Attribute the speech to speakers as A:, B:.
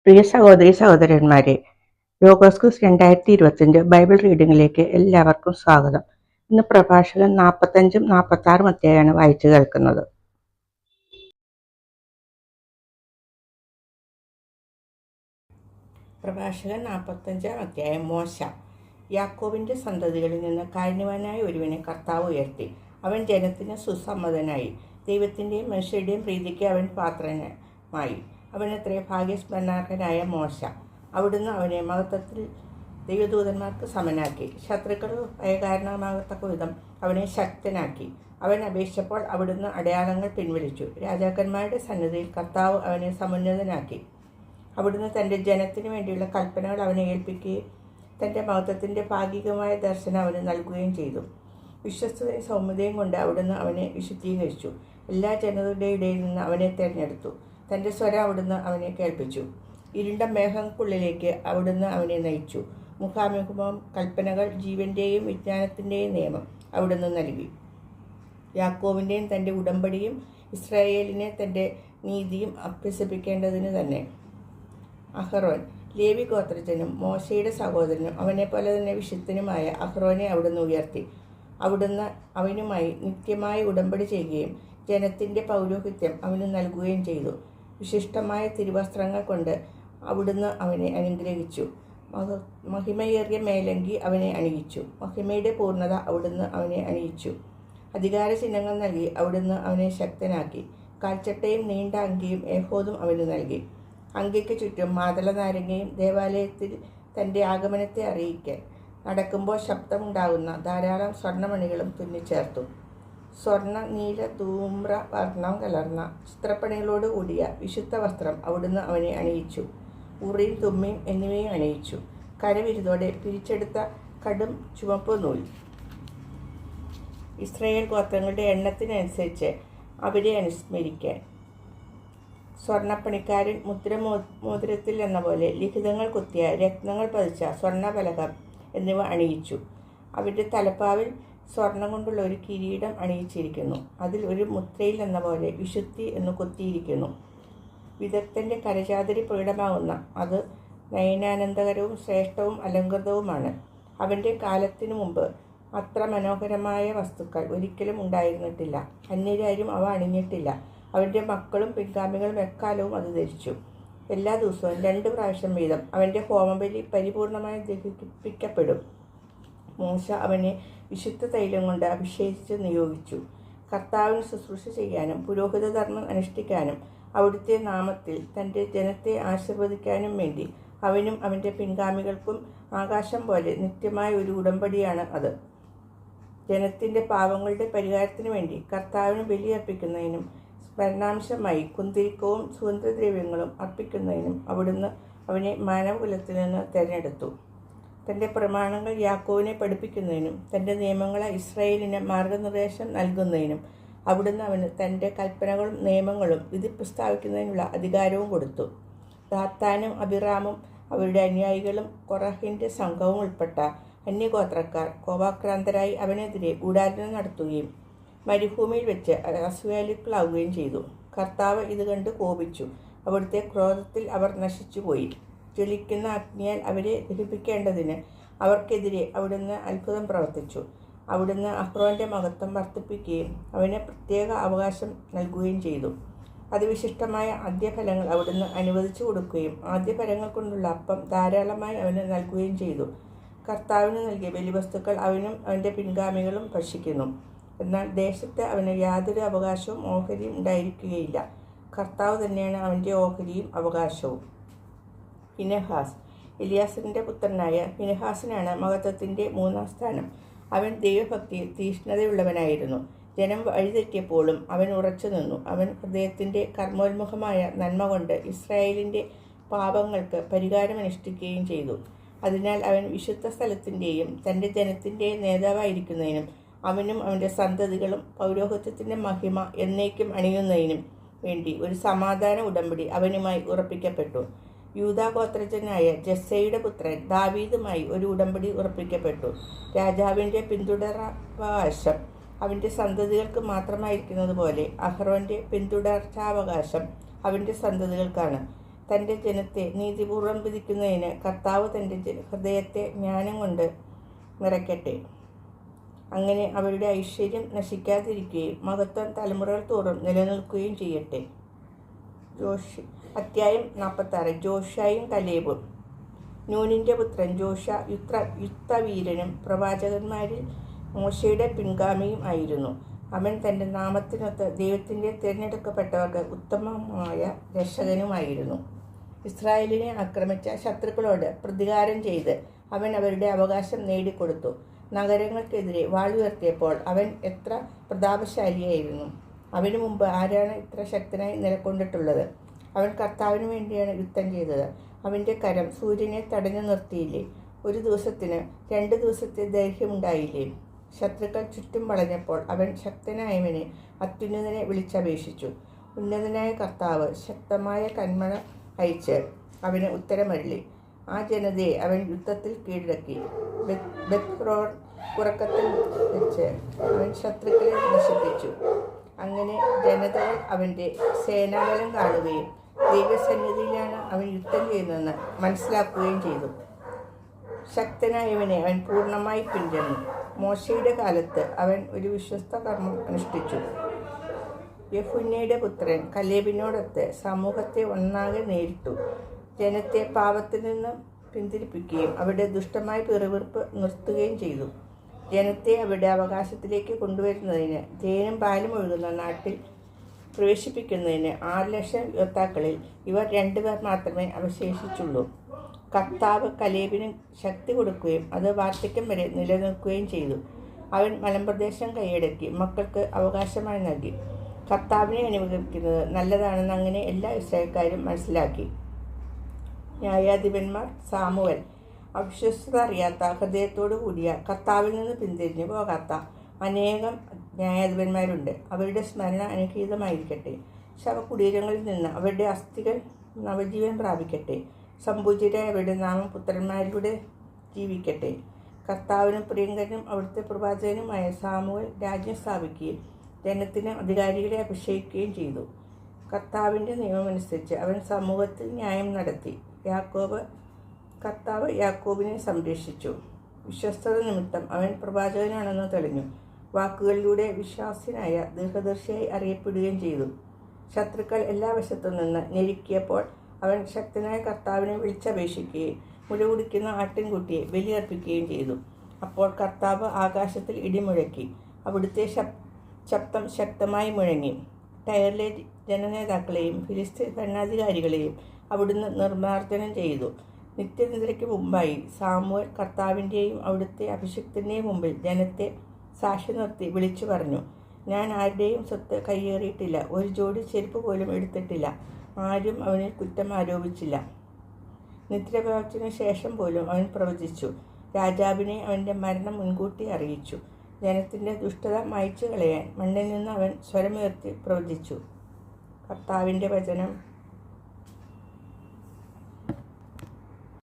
A: പ്രിയ സഹോദരി സഹോദരന്മാരെ, logos 2025 Bible റീഡിംഗിലേക്ക് എല്ലാവർക്കും സ്വാഗതം. ഇന്ന് പ്രഭാഷകൻ 45ഉം 46ഉം അധ്യായമാണ് വായിച്ചു കേൾക്കുന്നത്. പ്രഭാഷകൻ 45-ാം അധ്യായം. മോശ. യാക്കോബിന്റെ സന്തതികളിൽ നിന്ന് കാരുണ്യവാനായ ഒരുവനെ കർത്താവ് ഉയർത്തി. അവൻ ജനത്തിന് സുസമ്മതനായി. ദൈവത്തിന്റെയും മനുഷ്യരുടെയും പ്രീതിക്ക് അവൻ പാത്രമായി. അവനത്രേ ഭാഗ്യസ്മരണാർഹനായ മോശ. അവിടുന്ന് അവനെ മഹത്വത്തിൽ ദൈവദൂതന്മാർക്ക് സമനാക്കി. ശത്രുക്കൾ ഭയകാരണമാകത്തക്ക വിധം അവനെ ശക്തനാക്കി. അവൻ അപേക്ഷിച്ചപ്പോൾ അവിടുന്ന് അടയാളങ്ങൾ പിൻവലിച്ചു. രാജാക്കന്മാരുടെ സന്നിധിയിൽ കർത്താവ് അവനെ സമുന്നതനാക്കി. അവിടുന്ന് തൻ്റെ ജനത്തിനു വേണ്ടിയുള്ള കൽപ്പനകൾ അവനെ ഏൽപ്പിക്കുകയും തൻ്റെ മഹത്വത്തിൻ്റെ ഭാഗികമായ ദർശനം അവന് നൽകുകയും ചെയ്തു. വിശ്വസ്തതയും സൗമ്യതയും കൊണ്ട് അവിടുന്ന് അവനെ വിശുദ്ധീകരിച്ചു. എല്ലാ ജനതയുടെ ഇടയിൽ നിന്ന് അവനെ തിരഞ്ഞെടുത്തു. തൻ്റെ സ്വരം അവിടുന്ന് അവനെ കേൾപ്പിച്ചു. ഇരുണ്ട മേഘങ്ങൾക്കുള്ളിലേക്ക് അവിടുന്ന് അവനെ നയിച്ചു. മുഖാമുഖം കൽപ്പനകൾ, ജീവൻ്റെയും വിജ്ഞാനത്തിൻ്റെയും നിയമം അവിടുന്ന് നൽകി. യാക്കോബിൻ്റെയും തൻ്റെ ഉടമ്പടിയും ഇസ്രായേലിനെ തൻ്റെ നീതിയും അഭ്യസിപ്പിക്കേണ്ടതിന് തന്നെ. അഹ്റോൻ. ലേവി ഗോത്രജനും മോശയുടെ സഹോദരനും അവനെപ്പോലെ തന്നെ വിശുദ്ധനുമായ അഹ്റോനെ അവിടുന്ന് ഉയർത്തി. അവിടുന്ന് അവനുമായി നിത്യമായ ഉടമ്പടി ചെയ്യുകയും ജനത്തിൻ്റെ പൗരോഹിത്യം അവന് നൽകുകയും ചെയ്തു. വിശിഷ്ടമായ തിരുവസ്ത്രങ്ങൾ കൊണ്ട് അവിടുന്ന് അവനെ അനുഗ്രഹിച്ചു. മഹിമയേറിയ മേലങ്കി അവനെ അണിയിച്ചു. മഹിമയുടെ പൂർണ്ണത അവിടുന്ന് അവനെ അണിയിച്ചു. അധികാര ചിഹ്നങ്ങൾ നൽകി അവിടുന്ന് അവനെ ശക്തനാക്കി. കാൽച്ചട്ടയും നീണ്ട അങ്കിയും ഏഫോദും അവന് നൽകി. അങ്കിക്ക് ചുറ്റും മാതള നാരങ്ങയും ദേവാലയത്തിൽ തൻ്റെ ആഗമനത്തെ അറിയിക്കാൻ നടക്കുമ്പോൾ ശബ്ദമുണ്ടാകുന്ന ധാരാളം സ്വർണ്ണമണികളും തുന്നിച്ചേർത്തു. സ്വർണ്ണ, നീല, ധൂമ്ര വർണ്ണം കലർന്ന ചിത്രപ്പണികളോട് കൂടിയ വിശുദ്ധ വസ്ത്രം അവിടുന്ന് അവനെ അണിയിച്ചു. ഉറിയും തുമ്മിയും എന്നിവയും അണിയിച്ചു. കരവിരുതോടെ പിരിച്ചെടുത്ത കടും ചുവപ്പ് നൂൽ. ഇസ്രായേൽ ഗോത്രങ്ങളുടെ എണ്ണത്തിനനുസരിച്ച് അവരെ അനുസ്മരിക്കാൻ സ്വർണ്ണപ്പണിക്കാരൻ മുദ്രമോതിരത്തിൽ എന്ന പോലെ ലിഖിതങ്ങൾ കുത്തിയ രത്നങ്ങൾ പതിച്ച സ്വർണ്ണപലകം എന്നിവ അണിയിച്ചു. അവരുടെ തലപ്പാവിൽ സ്വർണം കൊണ്ടുള്ള ഒരു കിരീടം അണിയിച്ചിരിക്കുന്നു. അതിൽ ഒരു മുദ്രയിൽ എന്ന പോലെ വിശുദ്ധി എന്ന് കൊത്തിയിരിക്കുന്നു. വിദഗ്ധൻ്റെ കരചാതരി പ്രകടമാകുന്ന അത് നയനാനന്ദകരവും ശ്രേഷ്ഠവും അലങ്കൃതവുമാണ്. അവൻ്റെ കാലത്തിനു മുമ്പ് അത്ര മനോഹരമായ വസ്തുക്കൾ ഒരിക്കലും ഉണ്ടായിരുന്നിട്ടില്ല. അന്യരാരും അവ അണിഞ്ഞിട്ടില്ല. അവൻ്റെ മക്കളും പിൻഗാമികളും എക്കാലവും അത് ധരിച്ചു. എല്ലാ ദിവസവും 2 പ്രാവശ്യം വീതം അവൻ്റെ ഹോമബലി പരിപൂർണമായി ദഹിപ്പിക്കപ്പെടും. മോശ അവനെ വിശുദ്ധ തൈലം കൊണ്ട് അഭിഷേകിച്ച് നിയോഗിച്ചു. കർത്താവിന് ശുശ്രൂഷ ചെയ്യാനും പുരോഹിത ധർമ്മം അനുഷ്ഠിക്കാനും അവിടുത്തെ നാമത്തിൽ തൻ്റെ ജനത്തെ ആശീർവദിക്കാനും വേണ്ടി അവനും അവൻ്റെ പിൻഗാമികൾക്കും ആകാശം പോലെ നിത്യമായ ഒരു ഉടമ്പടിയാണ് അത്. ജനത്തിൻ്റെ പാപങ്ങളുടെ പരിഹാരത്തിനു വേണ്ടി കർത്താവിന് ബലിയർപ്പിക്കുന്നതിനും സ്മരണാംശമായി കുന്തിരിക്കവും സുഗന്ധദ്രവ്യങ്ങളും അർപ്പിക്കുന്നതിനും അവിടുന്ന് അവനെ മാനവകുലത്തിൽ നിന്ന് തിരഞ്ഞെടുത്തു. തൻ്റെ പ്രമാണങ്ങൾ യാക്കോബിനെ പഠിപ്പിക്കുന്നതിനും തൻ്റെ നിയമങ്ങളെ ഇസ്രായേലിന് മാർഗനിർദ്ദേശം നൽകുന്നതിനും അവിടുന്ന് അവന് തൻ്റെ കൽപ്പനകളും നിയമങ്ങളും വിധി പ്രസ്താവിക്കുന്നതിനുള്ള അധികാരവും കൊടുത്തു. ദാത്താനും അബിറാമും അവരുടെ അനുയായികളും കൊറഹിൻ്റെ സംഘവും ഉൾപ്പെട്ട അന്യഗോത്രക്കാർ കോപാക്രാന്തരായി അവനെതിരെ ഗൂഢാലോചന നടത്തുകയും മരുഭൂമിയിൽ വെച്ച് അസൂയാലുക്കളാവുകയും ചെയ്തു. കർത്താവ് ഇത് കണ്ട് കോപിച്ചു. അവിടുത്തെ ക്രോധത്തിൽ അവർ നശിച്ചുപോയി. ജ്വലിക്കുന്ന അഗ്നിയാൽ അവരെ ദഹിപ്പിക്കേണ്ടതിന് അവർക്കെതിരെ അവിടുന്ന് അത്ഭുതം പ്രവർത്തിച്ചു. അവിടുന്ന് അഹ്റോൻ്റെ മഹത്വം വർദ്ധിപ്പിക്കുകയും അവന് പ്രത്യേക അവകാശം നൽകുകയും ചെയ്തു. അതിവിശിഷ്ടമായ ആദ്യഫലങ്ങൾ അവിടുന്ന് അനുവദിച്ചു കൊടുക്കുകയും ആദ്യഫലങ്ങൾ കൊണ്ടുള്ള അപ്പം ധാരാളമായി അവന് നൽകുകയും ചെയ്തു. കർത്താവിന് നൽകിയ ബലിവസ്തുക്കൾ അവനും അവൻ്റെ പിൻഗാമികളും ഭക്ഷിക്കുന്നു. എന്നാൽ ദേശത്ത് അവന് യാതൊരു അവകാശവും ഓഹരിയും ഉണ്ടായിരിക്കുകയില്ല. കർത്താവ് തന്നെയാണ് അവൻ്റെ ഓഹരിയും അവകാശവും. ഫിനെഹാസ്. എലിയാസറിൻ്റെ പുത്രനായ ഫിനെഹാസിനാണ് മഹത്വത്തിൻ്റെ 3-ാം സ്ഥാനം. അവൻ ദൈവഭക്തിയിൽ തീഷ്ണതയുള്ളവനായിരുന്നു. ജനം വഴിതെറ്റിയപ്പോഴും അവൻ ഉറച്ചു നിന്നു. അവൻ ഹൃദയത്തിൻ്റെ കർമ്മോന്മുഖമായ നന്മ കൊണ്ട് ഇസ്രായേലിൻ്റെ പാപങ്ങൾക്ക് പരിഹാരമനുഷ്ഠിക്കുകയും ചെയ്തു. അതിനാൽ അവൻ വിശുദ്ധ സ്ഥലത്തിൻ്റെയും തൻ്റെ ജനത്തിൻ്റെയും നേതാവായിരിക്കുന്നതിനും അവനും അവൻ്റെ സന്തതികളും പൗരോഹിത്യത്തിൻ്റെ മഹിമ എന്നേക്കും അണിയുന്നതിനും വേണ്ടി ഒരു സമാധാന ഉടമ്പടി അവനുമായി ഉറപ്പിക്കപ്പെട്ടു. യൂദാഗോത്രജനായ ജസ്സയുടെ പുത്രൻ ദാവീദുമായി ഒരു ഉടമ്പടി ഉറപ്പിക്കപ്പെട്ടു. രാജാവിൻ്റെ പിന്തുടരാവകാശം അവൻ്റെ സന്തതികൾക്ക് മാത്രമായിരിക്കുന്നത് പോലെ അഹ്റോൻ്റെ പിന്തുടർച്ചാവകാശം അവൻ്റെ സന്തതികൾക്കാണ്. തൻ്റെ ജനത്തെ നീതിപൂർവം വിധിക്കുന്നതിന് കർത്താവ് തൻ്റെ ഹൃദയത്തെ ജ്ഞാനം കൊണ്ട് നിറയ്ക്കട്ടെ. അങ്ങനെ അവരുടെ ഐശ്വര്യം നശിക്കാതിരിക്കുകയും മഹത്വം തലമുറകൾ തോറും നിലനിൽക്കുകയും ചെയ്യട്ടെ. അധ്യായം 46. ജോഷായും കലേബും. നൂനിൻ്റെ പുത്രൻ ജോഷ യുദ്ധവീരനും പ്രവാചകന്മാരിൽ മോശയുടെ പിൻഗാമിയും ആയിരുന്നു. അവൻ തൻ്റെ നാമത്തിനൊത്ത് ദൈവത്തിൻ്റെ തിരഞ്ഞെടുക്കപ്പെട്ടവർക്ക് ഉത്തമമായ രക്ഷകനുമായിരുന്നു. ഇസ്രായേലിനെ ആക്രമിച്ച ശത്രുക്കളോട് പ്രതികാരം ചെയ്ത് അവൻ അവരുടെ അവകാശം നേടിക്കൊടുത്തു. നഗരങ്ങൾക്കെതിരെ വാളുയർത്തിയപ്പോൾ അവൻ എത്ര പ്രതാപശാലിയായിരുന്നു! അവന് മുമ്പ് ആരാണ് ഇത്ര ശക്തനായി നിലകൊണ്ടിട്ടുള്ളത്? അവൻ കർത്താവിന് വേണ്ടിയാണ് യുദ്ധം ചെയ്തത്. അവൻ്റെ കരം സൂര്യനെ തടഞ്ഞു നിർത്തിയില്ലേ? ഒരു ദിവസത്തിന് 2 ദിവസത്തെ ദൈർഘ്യമുണ്ടായില്ലേ? ശത്രുക്കൾ ചുറ്റും വളഞ്ഞപ്പോൾ അവൻ ശക്തനായവനെ അത്യുന്നതനെ വിളിച്ചപേക്ഷിച്ചു. ഉന്നതനായ കർത്താവ് ശക്തമായ കന്മഴ അയച്ച് അവന് ഉത്തരമരുളി. ആ ജനതയെ അവൻ യുദ്ധത്തിൽ കീഴടക്കി. ബെത്ത്ഹോരോൻ ഉറക്കത്തിൽ വെച്ച് അവൻ ശത്രുക്കളെ നശിപ്പിച്ചു. അങ്ങനെ ജനതകൾ അവൻ്റെ സേനാബലം കാണുകയും ദൈവസന്നിധിയിലാണ് അവൻ യുദ്ധം ചെയ്യുന്നതെന്ന് മനസ്സിലാക്കുകയും ചെയ്തു. ശക്തനായവനെ അവൻ പൂർണ്ണമായി പിന്തുടർന്നു. മോശയുടെ കാലത്ത് അവൻ ഒരു വിശ്വസ്ത കർമ്മം അനുഷ്ഠിച്ചു. യെഫുന്നെയുടെ പുത്രൻ കലേബിനോടൊത്ത് സമൂഹത്തെ ഒന്നാകെ നേരിട്ടു. ജനത്തെ പാപത്തിൽ നിന്ന് പിന്തിരിപ്പിക്കുകയും അവരുടെ ദുഷ്ടമായ പിറുവിറുപ്പ് നിർത്തുകയും ചെയ്തു. ജനത്തെ അവരുടെ അവകാശത്തിലേക്ക് കൊണ്ടുവരുന്നതിന് തേനും പാലും ഒഴുകുന്ന നാട്ടിൽ പ്രവേശിപ്പിക്കുന്നതിന് 6,00,000 യോദ്ധാക്കളിൽ ഇവർ 2 പേർ മാത്രമേ അവശേഷിച്ചുള്ളൂ. കർത്താവ് കലേബിന് ശക്തി കൊടുക്കുകയും അത് വാർദ്ധക്യം വരെ നിലനിൽക്കുകയും ചെയ്തു. അവൻ മലമ്പ്രദേശം കൈയടക്കി മക്കൾക്ക് അവകാശമായി നൽകി. കർത്താവിനെ അനുഭവിക്കുന്നത് നല്ലതാണെന്ന് അങ്ങനെ എല്ലാ ഇസ്രായേൽക്കാരും മനസ്സിലാക്കി. ന്യായാധിപന്മാർ. സാമുവൽ. അവിശ്വസ്തത അറിയാത്ത ഹൃദയത്തോടു കൂടിയ കർത്താവിൽ നിന്ന് പിന്തിരിഞ്ഞു പോകാത്ത അനേകം ന്യായാധിപന്മാരുണ്ട്. അവരുടെ സ്മരണ അനുഗ്രഹീതമായിരിക്കട്ടെ. ശവകുടീരങ്ങളിൽ നിന്ന് അവരുടെ അസ്ഥികൾ നവജീവൻ പ്രാപിക്കട്ടെ. സമ്പൂജ്യരായ അവരുടെ നാമം പുത്രന്മാരിലൂടെ ജീവിക്കട്ടെ. കർത്താവിനും പ്രിയങ്കരനും അവിടുത്തെ പ്രവാചകനുമായ സാമുവൽ രാജ്യം സ്ഥാപിക്കുകയും ജനത്തിന് അധികാരികളെ അഭിഷേകിക്കുകയും ചെയ്തു. കർത്താവിൻ്റെ നിയമമനുസരിച്ച് അവൻ സമൂഹത്തിൽ ന്യായം നടത്തി. കർത്താവ് യാക്കോബിനെ സംരക്ഷിച്ചു. വിശ്വസ്തത നിമിത്തം അവൻ പ്രവാചകനാണെന്ന് തെളിഞ്ഞു. വാക്കുകളിലൂടെ വിശ്വാസ്യനായ ദീർഘദർശിയായി അറിയപ്പെടുകയും ചെയ്തു. ശത്രുക്കൾ എല്ലാ വശത്തു നിന്ന് ഞെരുക്കിയപ്പോൾ അവൻ ശക്തനായ കർത്താവിനെ വിളിച്ചപേക്ഷിക്കുകയും മുലകുടിക്കുന്ന ആട്ടിൻകുട്ടിയെ ബലിയർപ്പിക്കുകയും ചെയ്തു. അപ്പോൾ കർത്താവ് ആകാശത്തിൽ ഇടിമുഴക്കി. അവിടുത്തെ ശബ്ദം ശക്തമായി മുഴങ്ങി. ടയറിലെ ജനനേതാക്കളെയും ഫിലിസ്തീൻ ഭരണാധികാരികളെയും അവിടുന്ന് നിർമ്മാർജ്ജനം ചെയ്തു. നിത്യനിദ്രയ്ക്ക് മുമ്പായി സാമുവൽ കർത്താവിൻ്റെയും അവിടുത്തെ അഭിഷിക്തൻ്റെയും മുമ്പിൽ ജനത്തെ സാക്ഷി നിർത്തി വിളിച്ചു പറഞ്ഞു: ഞാൻ ആരുടെയും സ്വത്ത് കയ്യേറിയിട്ടില്ല. ഒരു ജോഡി ചെരുപ്പ് പോലും എടുത്തിട്ടില്ല. ആരും അവനിൽ കുറ്റം ആരോപിച്ചില്ല. നിദ്ര പ്രാപിച്ചതിനു ശേഷം പോലും അവൻ പ്രവചിച്ചു. രാജാവിനെ അവൻ്റെ മരണം മുൻകൂട്ടി അറിയിച്ചു. ജനത്തിൻ്റെ ദുഷ്ടത മായ്ച്ചു കളയാൻ മണ്ണിൽ നിന്ന് അവൻ സ്വരമുയർത്തി പ്രവചിച്ചു. കർത്താവിൻ്റെ വചനം.